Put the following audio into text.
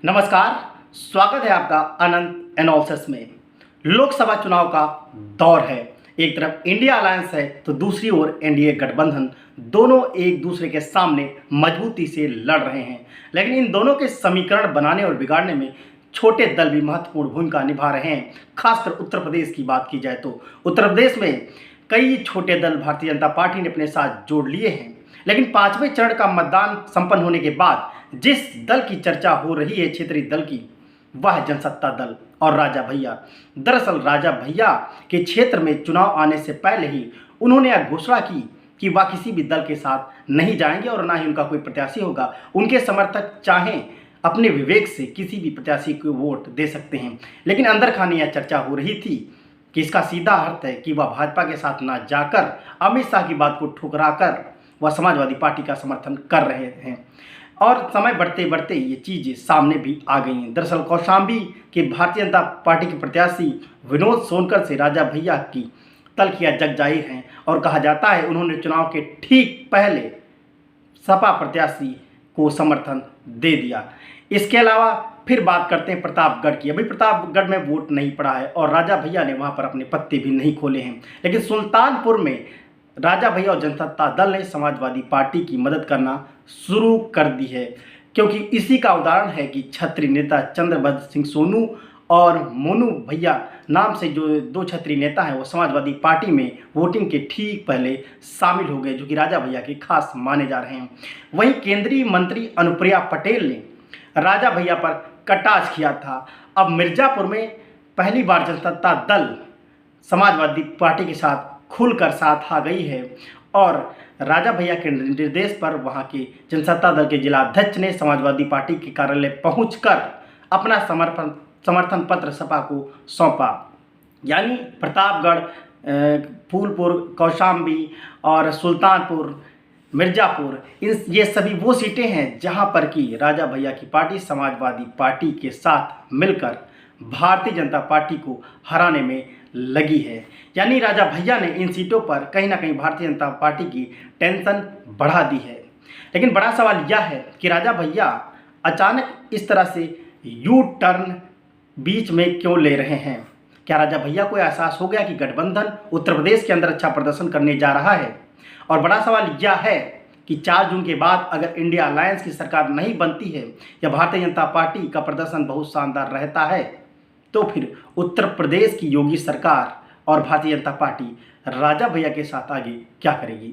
नमस्कार। स्वागत है आपका अनंत एनालिसिस में। लोकसभा चुनाव का दौर है। एक तरफ इंडिया अलायंस है तो दूसरी ओर एनडीए गठबंधन, दोनों एक दूसरे के सामने मजबूती से लड़ रहे हैं। लेकिन इन दोनों के समीकरण बनाने और बिगाड़ने में छोटे दल भी महत्वपूर्ण भूमिका निभा रहे हैं। खासकर उत्तर प्रदेश की बात की जाए तो उत्तर प्रदेश में कई छोटे दल भारतीय जनता पार्टी ने अपने साथ जोड़ लिए हैं। लेकिन पांचवें चरण का मतदान संपन्न होने के बाद जिस दल की चर्चा हो रही है, क्षेत्रीय दल की, वह जनसत्ता दल और राजा भैया। दरअसल राजा भैया के क्षेत्र में चुनाव आने से पहले ही उन्होंने यह घोषणा की कि वह किसी भी दल के साथ नहीं जाएंगे और ना ही उनका कोई प्रत्याशी होगा। उनके समर्थक चाहें अपने विवेक से किसी भी प्रत्याशी को वोट दे सकते हैं। लेकिन अंदर खाने यह चर्चा हो रही थी कि इसका सीधा अर्थ है कि वह भाजपा के साथ ना जाकर अमित शाह की बात को ठुकराकर वह समाजवादी पार्टी का समर्थन कर रहे हैं। और समय बढ़ते बढ़ते ये चीज़ें सामने भी आ गई हैं। दरअसल कौशाम्बी के भारतीय जनता पार्टी के प्रत्याशी विनोद सोनकर से राजा भैया की तल्खियां जग जाहिर हैं और कहा जाता है उन्होंने चुनाव के ठीक पहले सपा प्रत्याशी को समर्थन दे दिया। इसके अलावा फिर बात करते हैं प्रतापगढ़ की। अभी प्रतापगढ़ में वोट नहीं पड़ा है और राजा भैया ने वहाँ पर अपने पत्ते भी नहीं खोले हैं। लेकिन सुल्तानपुर में राजा भैया और जनसत्ता दल ने समाजवादी पार्टी की मदद करना शुरू कर दी है, क्योंकि इसी का उदाहरण है कि छत्री नेता चंद्रभद्र सिंह सोनू और मोनू भैया नाम से जो दो छत्री नेता हैं वो समाजवादी पार्टी में वोटिंग के ठीक पहले शामिल हो गए, जो कि राजा भैया के खास माने जा रहे हैं। वहीं केंद्रीय मंत्री अनुप्रिया पटेल ने राजा भैया पर कटाक्ष किया था। अब मिर्जापुर में पहली बार जनसत्ता दल समाजवादी पार्टी के साथ खुलकर साथ आ गई है और राजा भैया के निर्देश पर वहां के जनसत्ता दल के जिला अध्यक्ष ने समाजवादी पार्टी के कार्यालय पहुंचकर अपना समर्थन पत्र सपा को सौंपा। यानी प्रतापगढ़, फूलपुर, कौशाम्बी और सुल्तानपुर, मिर्जापुर, ये सभी वो सीटें हैं जहां पर कि राजा भैया की पार्टी समाजवादी पार्टी के साथ मिलकर भारतीय जनता पार्टी को हराने में लगी है। यानी राजा भैया ने इन सीटों पर कहीं ना कहीं भारतीय जनता पार्टी की टेंशन बढ़ा दी है। लेकिन बड़ा सवाल यह है कि राजा भैया अचानक इस तरह से यू टर्न बीच में क्यों ले रहे हैं। क्या राजा भैया को एहसास हो गया कि गठबंधन उत्तर प्रदेश के अंदर अच्छा प्रदर्शन करने जा रहा है? और बड़ा सवाल यह है कि 4 जून के बाद अगर इंडिया अलायंस की सरकार नहीं बनती है या भारतीय जनता पार्टी का प्रदर्शन बहुत शानदार रहता है तो फिर उत्तर प्रदेश की योगी सरकार और भारतीय जनता पार्टी राजा भैया के साथ आगे क्या करेगी।